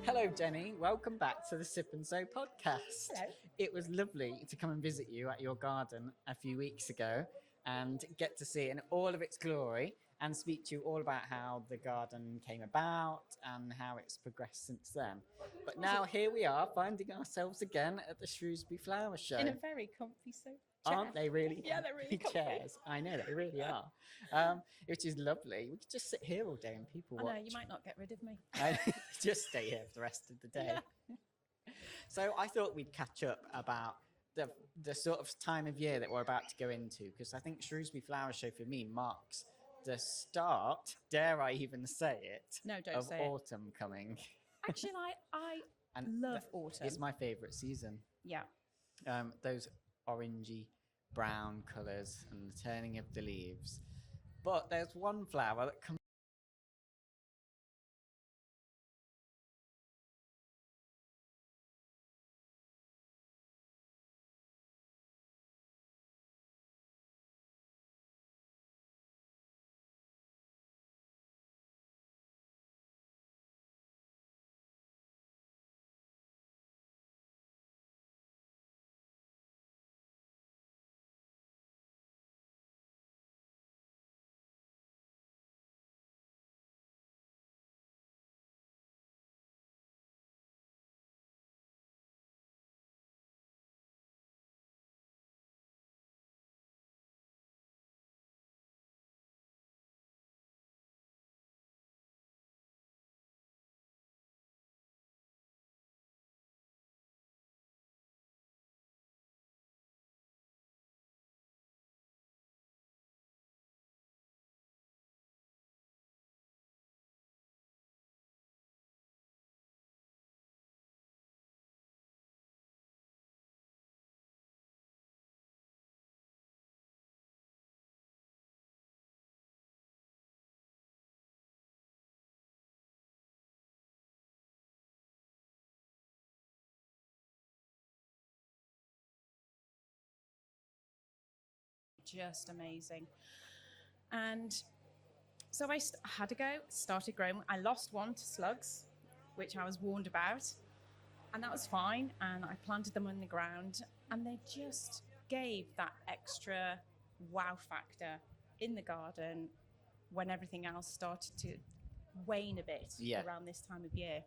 Hello, Jenny. Welcome back to the Sip Sow podcast. Hello. It was lovely to come and visit you at your garden a few weeks ago and get to see it in all of its glory and speak to you all about how the garden came about and how it's progressed since then. But now here we are, finding ourselves again at the Shrewsbury Flower Show. In a very comfy chair. Aren't they really? Yeah, they're really comfy. Chairs. I know they really are, which is lovely. We could just sit here all day and people I watch. know, you might not get rid of me. Just stay here for the rest of the day. Yeah. So I thought we'd catch up about the sort of time of year that we're about to go into, because I think Shrewsbury Flower Show for me marks the start, dare I even say it, No, don't of say it. autumn coming. Actually, I And love autumn. It's my favourite season. Yeah. Those orangey brown colours and the turning of the leaves. But there's one flower that comes Just amazing. And so I had a go, started growing. I lost one to slugs, which I was warned about. And that was fine. And I planted them on the ground. And they just gave that extra wow factor in the garden when everything else started to wane a bit around this time of year.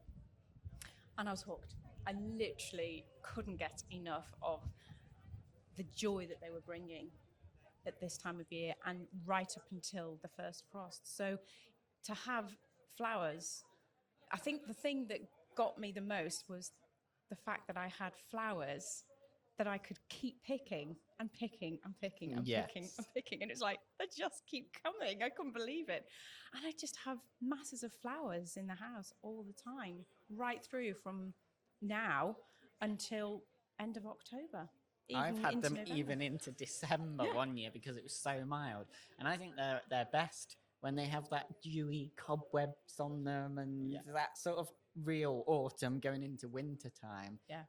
And I was hooked. I literally couldn't get enough of the joy that they were bringing at this time of year and right up until the first frost. So to have flowers, I think the thing that got me the most was the fact that I had flowers that I could keep picking and picking and picking and picking and picking. And it's like, they just keep coming. I couldn't believe it. And I just have masses of flowers in the house all the time, right through from now until end of October. I've had them November. even into December one year because it was so mild. And I think they're best when they have that dewy cobwebs on them and that sort of real autumn going into winter time. Yeah.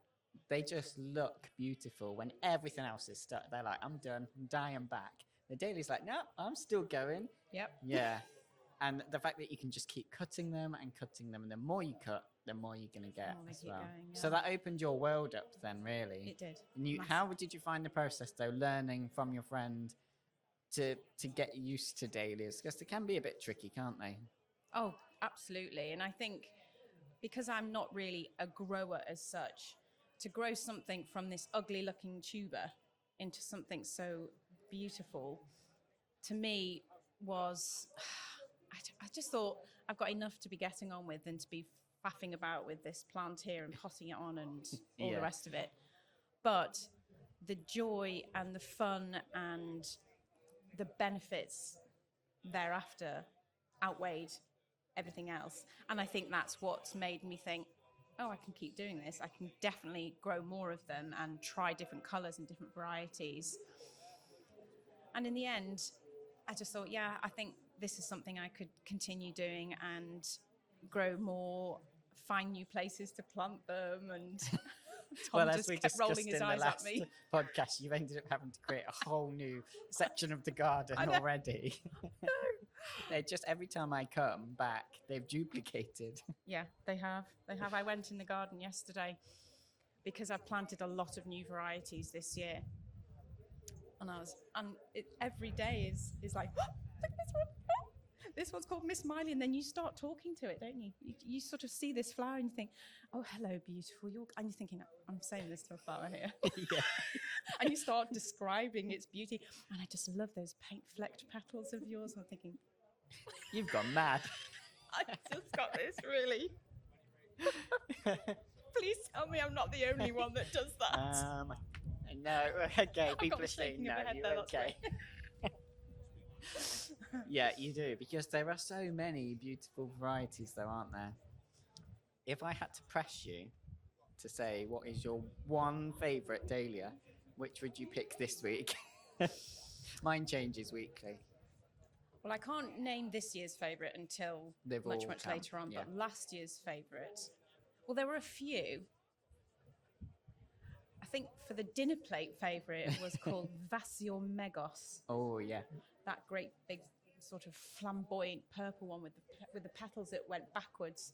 They just look beautiful when everything else is stuck. They're like, I'm done, I'm dying back. The dahlia's like, no, I'm still going. Yep. Yeah. And the fact that you can just keep cutting them, and the more you cut, the more you're going to get as well. Going, yeah. So that opened your world up then, really. It did. And how did you find the process, though, learning from your friend to get used to dahlias? Because they can be a bit tricky, can't they? Oh, absolutely. And I think because I'm not really a grower as such, to grow something from this ugly looking tuber into something so beautiful, to me was, I just thought I've got enough to be getting on with than to be faffing about with this plant here and potting it on and all the rest of it. But the joy and the fun and the benefits thereafter outweighed everything else. And I think that's what's made me think, oh, I can keep doing this. I can definitely grow more of them and try different colors and different varieties. And in the end, I just thought, yeah, I think this is something I could continue doing and grow more, find new places to plant them. And Tom Well, as just we kept rolling discussed his in the eyes at last me. podcast, you've ended up having to create a whole new section of the garden I know. already. They just, every time I come back, they've duplicated. Yeah, they have. They have. I went in the garden yesterday because I've planted a lot of new varieties this year. And every day is like, oh, look at this one. Oh, this one's called Miss Miley. And then you start talking to it, don't you? You sort of see this flower and you think, oh, hello, beautiful. And you're thinking, I'm saying this to a flower here. Yeah. And you start describing its beauty. And I just love those paint-flecked petals of yours. I'm thinking, You've gone mad. I just got this, really. Please tell me I'm not the only one that does that. No, okay, I've people got are saying shaking no, of the head you're there, that's okay. Yeah, you do, because there are so many beautiful varieties though, aren't there? If I had to press you to say what is your one favourite dahlia, which would you pick this week? Mine changes weekly. Well, I can't name this year's favourite until They've much all come, later on, yeah. but last year's favourite. Well, there were a few. I think for the dinner plate favourite was called Megos. Oh, yeah. That great big sort of flamboyant purple one with the petals that went backwards.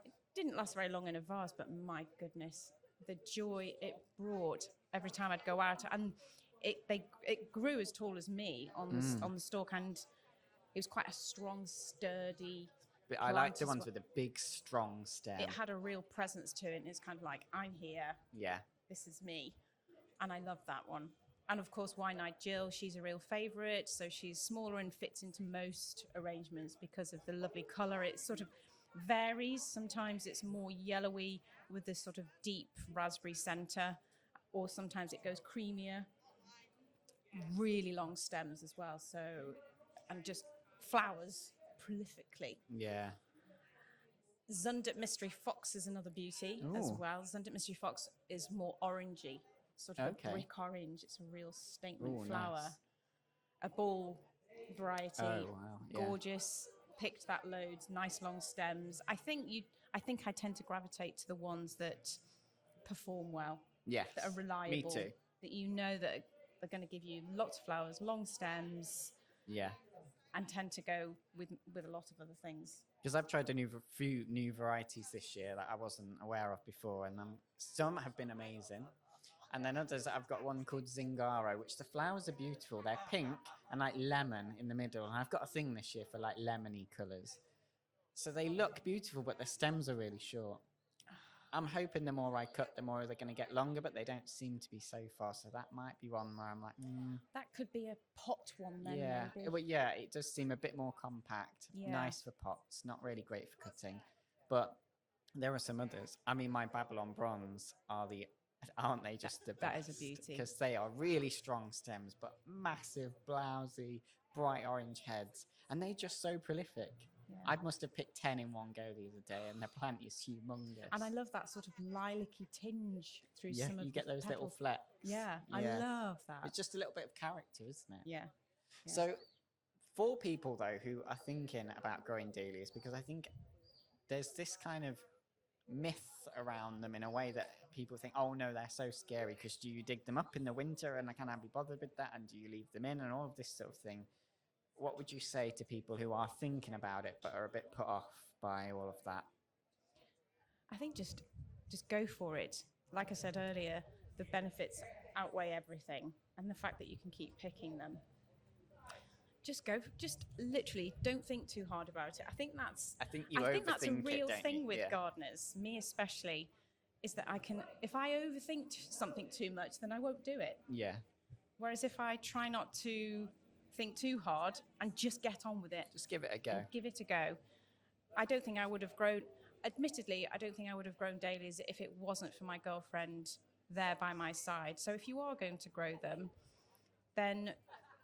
It didn't last very long in a vase, but my goodness, the joy it brought every time I'd go out. And it grew as tall as me on the stalk, and it was quite a strong, sturdy. But I like the ones with a big, strong stem. It had a real presence to it, and it's kind of like, I'm here. Yeah. This is me. And I love that one. And of course, Wine-Eyed Jill, she's a real favourite. So she's smaller and fits into most arrangements because of the lovely colour. It sort of varies. Sometimes it's more yellowy with this sort of deep raspberry centre, or sometimes it goes creamier. Really long stems as well. So, and just flowers prolifically. Yeah. Zundet Mystery Fox is another beauty as well. Zundet Mystery Fox is more orangey, sort of a brick orange. It's a real statement flower. Nice. A ball variety. Oh, wow. Yeah. Gorgeous. Picked that loads. Nice long stems. I think I tend to gravitate to the ones that perform well. Yes. That are reliable. Me too. That you know that are going to give you lots of flowers, long stems. Yeah. And tend to go with a lot of other things. Because I've tried a few new varieties this year that I wasn't aware of before, and some have been amazing. And then others, I've got one called Zingaro, which the flowers are beautiful. They're pink and like lemon in the middle. And I've got a thing this year for like lemony colours. So they look beautiful, but the stems are really short. I'm hoping the more I cut, the more they're going to get longer, but they don't seem to be so far. So that might be one where I'm like, That could be a pot one then. yeah. Maybe. Well, yeah, it does seem a bit more compact. Yeah. Nice for pots, not really great for cutting. But there are some others. I mean, my Babylon Bronze aren't they just the best? That is a beauty. Because they are really strong stems, but massive, blousy, bright orange heads. And they're just so prolific. Yeah. I must have picked 10 in one go the other day, and the plant is humongous. And I love that sort of lilac-y tinge through some of the you get those petals. little flecks. Yeah, I love that. It's just a little bit of character, isn't it? Yeah. So for people, though, who are thinking about growing dahlias, because I think there's this kind of myth around them in a way that people think, oh, no, they're so scary, because do you dig them up in the winter and can I be bothered with that? And do you leave them in and all of this sort of thing? What would you say to people who are thinking about it but are a bit put off by all of that? I think just go for it. Like I said earlier, the benefits outweigh everything, and the fact that you can keep picking them. Just literally don't think too hard about it. I think that's a real thing with gardeners, me especially, is that if I overthink something too much, then I won't do it. Yeah. Whereas if I try not to think too hard and just get on with it. Just give it a go. Give it a go. I don't think I would have grown dahlias if it wasn't for my girlfriend there by my side. So if you are going to grow them, then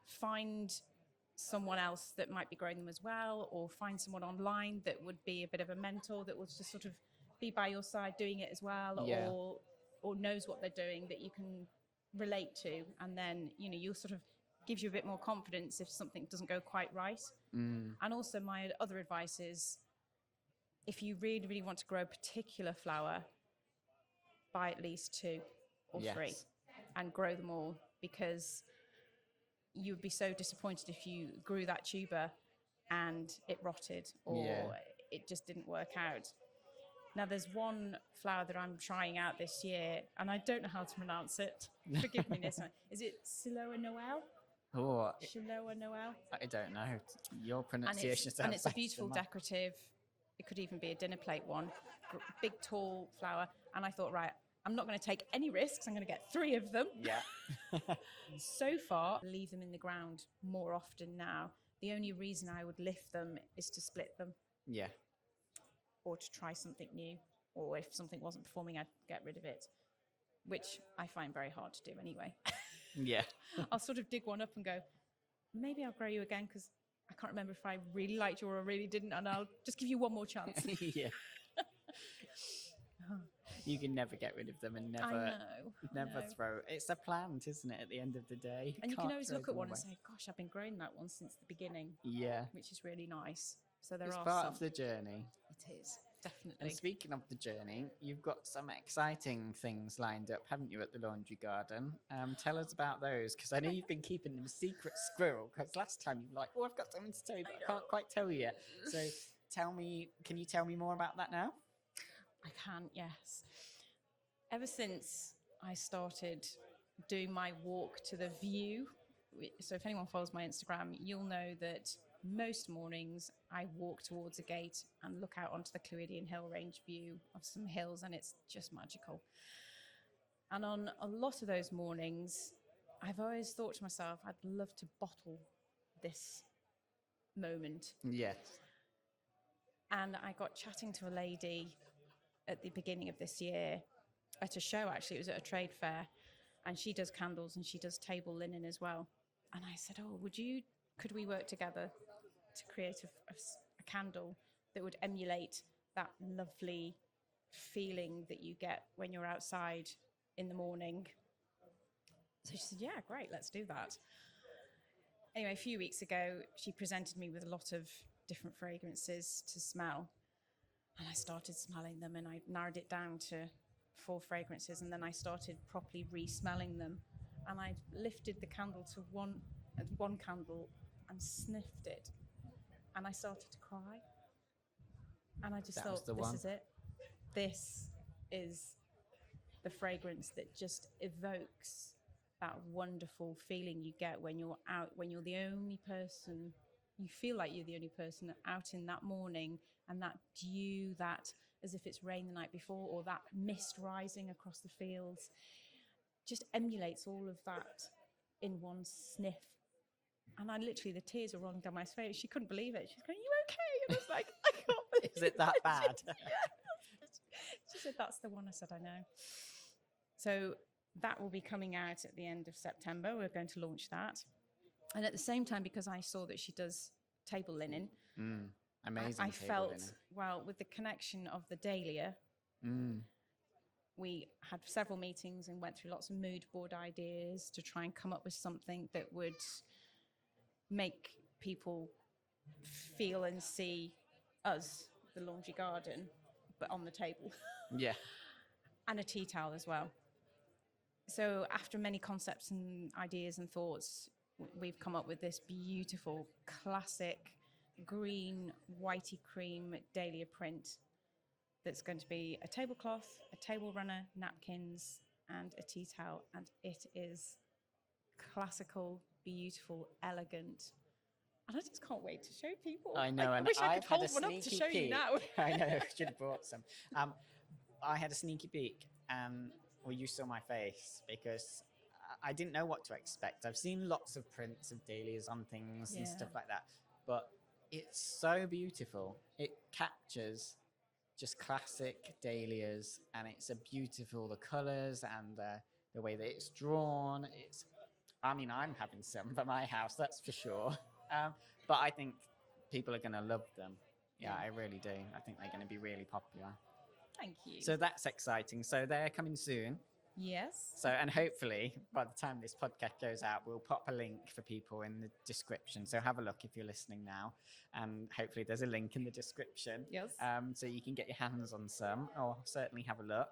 find someone else that might be growing them as well, or find someone online that would be a bit of a mentor that will just sort of be by your side doing it as well, Yeah. or knows what they're doing that you can relate to, and then you'll sort of gives you a bit more confidence if something doesn't go quite right. And also my other advice is, if you really, really want to grow a particular flower, buy at least 2 or 3 Yes. and grow them all, because you would be so disappointed if you grew that tuber and it rotted or Yeah. it just didn't work out. Now, there's one flower that I'm trying out this year, and I don't know how to pronounce it. Forgive me, Nissa. Is it Siloa Noel? Oh, Shiloah Noel? I don't know. Your And pronunciation sounds it's a better beautiful than mine. decorative. It could even be a dinner plate one. Big, tall flower. And I thought, right, I'm not going to take any risks. I'm going to get 3 of them. Yeah. So far, I leave them in the ground more often now. The only reason I would lift them is to split them Yeah. or to try something new. Or if something wasn't performing, I'd get rid of it, which I find very hard to do anyway. Yeah. I'll sort of dig one up and go, maybe I'll grow you again, because I can't remember if I really liked you or I really didn't, and I'll just give you one more chance. Yeah. You can never get rid of them and I never know. throw. It's a plant, isn't it, at the end of the day? And you can Can't always throw look at them one and away. say, gosh, I've been growing that one since the beginning, Yeah. which is really nice. So there It's are part some. of the journey. It is, definitely. And speaking of the journey, you've got some exciting things lined up, haven't you, at the laundry garden? Tell us about those, because I know you've been keeping them secret squirrel, because last time you were like, oh, I've got something to tell you, but I can't quite tell you yet. So can you tell me more about that now? I can, yes. Ever since I started doing my walk to the view, so if anyone follows my Instagram, you'll know that most mornings I walk towards a gate and look out onto the Clwydian Hill Range view of some hills, and it's just magical. And on a lot of those mornings, I've always thought to myself, I'd love to bottle this moment. Yes. And I got chatting to a lady at the beginning of this year at a show, actually. It was at a trade fair, and she does candles and she does table linen as well. And I said, oh, could we work together to create a candle that would emulate that lovely feeling that you get when you're outside in the morning? So she said, yeah, great, let's do that. Anyway, a few weeks ago, she presented me with a lot of different fragrances to smell. And I started smelling them, and I narrowed it down to 4 fragrances, and then I started properly re-smelling them. And I lifted the candle to one candle and sniffed it, and I started to cry. And I just thought, this is it. This is the fragrance that just evokes that wonderful feeling you get when you're out, when you're the only person, you feel like you're the only person out in that morning, and that dew, that as if it's rained the night before, or that mist rising across the fields, just emulates all of that in one sniff. And I literally, the tears were rolling down my face. She couldn't believe it. She's going, "Are you okay?" And I was like, "I can't believe Is it that bad? She said, "That's the one." I said, "I know." So that will be coming out at the end of September. We're going to launch that. And at the same time, because I saw that she does table linen, Amazing. I felt, well, with the connection of the dahlia, we had several meetings and went through lots of mood board ideas to try and come up with something that would make people feel and see us, the laundry garden, but on the table. Yeah. And a tea towel as well. So after many concepts and ideas and thoughts, we've come up with this beautiful classic green whitey cream dahlia print that's going to be a tablecloth, a table runner, napkins, and a tea towel. And it is classical, beautiful, elegant. And I just can't wait to show people. I know, I and wish I I've could had hold a one up to sneaky show peek. you now. I know, I should have brought some. I had a sneaky peek, well, you saw my face, because I didn't know what to expect. I've seen lots of prints of dahlias on things and stuff like that, but it's so beautiful. It captures just classic dahlias, and it's the colours and the way that it's drawn. I'm having some for my house, that's for sure. But I think people are going to love them. Yeah, I really do. I think they're going to be really popular. Thank you. So that's exciting. So they're coming soon. Yes. So, and hopefully by the time this podcast goes out, we'll pop a link for people in the description. So have a look if you're listening now, and hopefully there's a link in the description. Yes. So you can get your hands on some, or certainly have a look.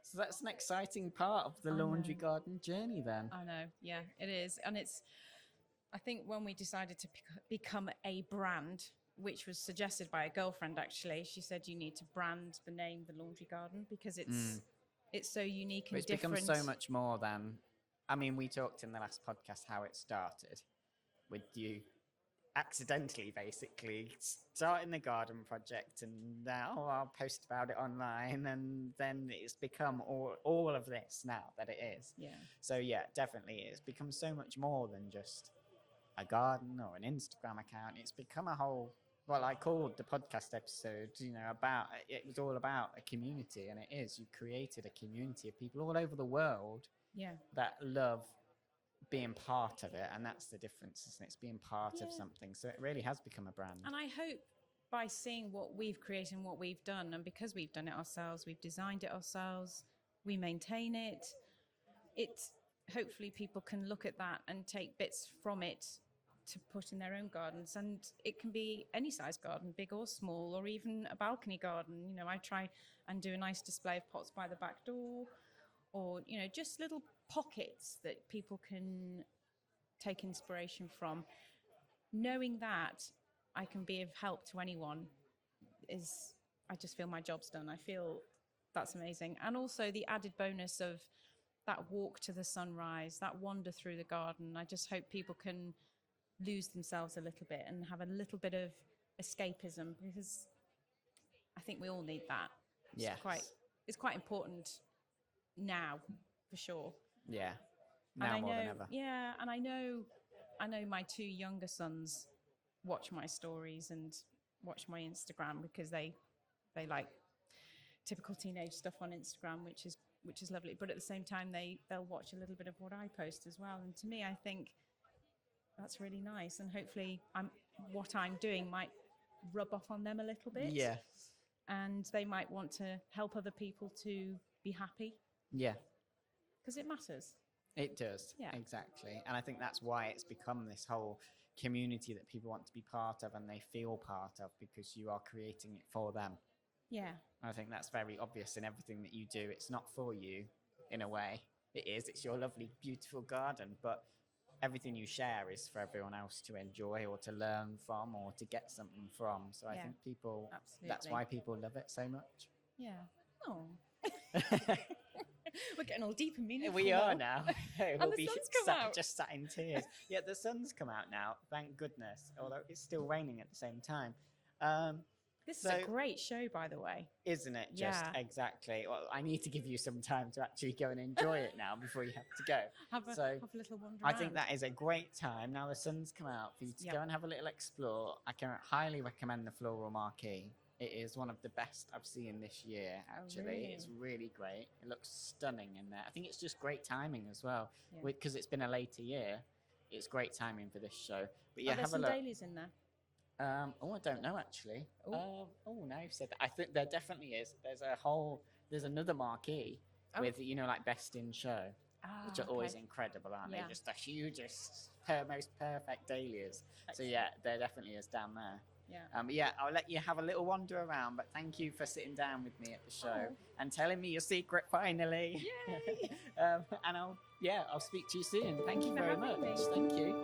So that's an exciting part of the I laundry know. garden journey then. I know. Yeah, it is. And I think when we decided to become a brand, which was suggested by a girlfriend, actually, she said you need to brand the name The Laundry Garden because it's so unique and But it's different. become so much more than, I mean, we talked in the last podcast how it started with you accidentally basically starting the garden project, and now I'll post about it online, and then it's become all of this now that it is. Yeah. So yeah, definitely it's become so much more than just a garden or an Instagram account. It's become a whole, well, I called the podcast episode, about, it was all about a community, and it is. You created a community of people all over the world Yeah. that love being part of it, and that's the difference, isn't it? It's being part of something. So it really has become a brand. And I hope by seeing what we've created and what we've done, and because we've done it ourselves, we've designed it ourselves, we maintain it, hopefully people can look at that and take bits from it to put in their own gardens. And it can be any size garden, big or small, or even a balcony garden. I try and do a nice display of pots by the back door, or just little pockets that people can take inspiration from. Knowing that I can be of help to anyone I just feel my job's done. I feel that's amazing. And also the added bonus of that walk to the sunrise, that wander through the garden. I just hope people can lose themselves a little bit and have a little bit of escapism, because I think we all need that. Yes. It's quite important now, for sure. Yeah. Now more than ever. Yeah, and I know my two younger sons watch my stories and watch my Instagram because they like typical teenage stuff on Instagram, which is lovely. But at the same time, they'll watch a little bit of what I post as well. And to me, I think that's really nice. And hopefully, what I'm doing might rub off on them a little bit. Yes. And they might want to help other people to be happy. Yeah. Because it matters. It does. Yeah. Exactly. And I think that's why it's become this whole community that people want to be part of and they feel part of, because you are creating it for them. Yeah. I think that's very obvious in everything that you do. It's not for you, in a way. It is. It's your lovely, beautiful garden, but everything you share is for everyone else to enjoy or to learn from or to get something from. So I think people, absolutely. That's why people love it so much. Yeah. Oh. We're getting all deep and meaningful. We are now. We'll be just sat in tears. Yeah, the sun's come out now, thank goodness, although it's still raining at the same time. This is a great show, by the way. Isn't it? Just exactly. Well, I need to give you some time to actually go and enjoy it now before you have to go. Have a little wander around. I think that is a great time. Now the sun's come out for you to go and have a little explore. I can highly recommend the Floral Marquee. It is one of the best I've seen this year, actually. Oh, really? It's really great. It looks stunning in there. I think it's just great timing as well. Because it's been a later year, it's great timing for this show. But yeah, have a look. Are there some dahlias in there? I don't know, actually. Now you've said that. I think there definitely is. There's another marquee with, like Best in Show, which are always incredible, aren't they? Just the hugest, most perfect dahlias. Excellent. So yeah, there definitely is down there. Yeah. But yeah, I'll let you have a little wander around, but thank you for sitting down with me at the show and telling me your secret finally. Yay! And I'll speak to you soon. Thank you very much. Thank you.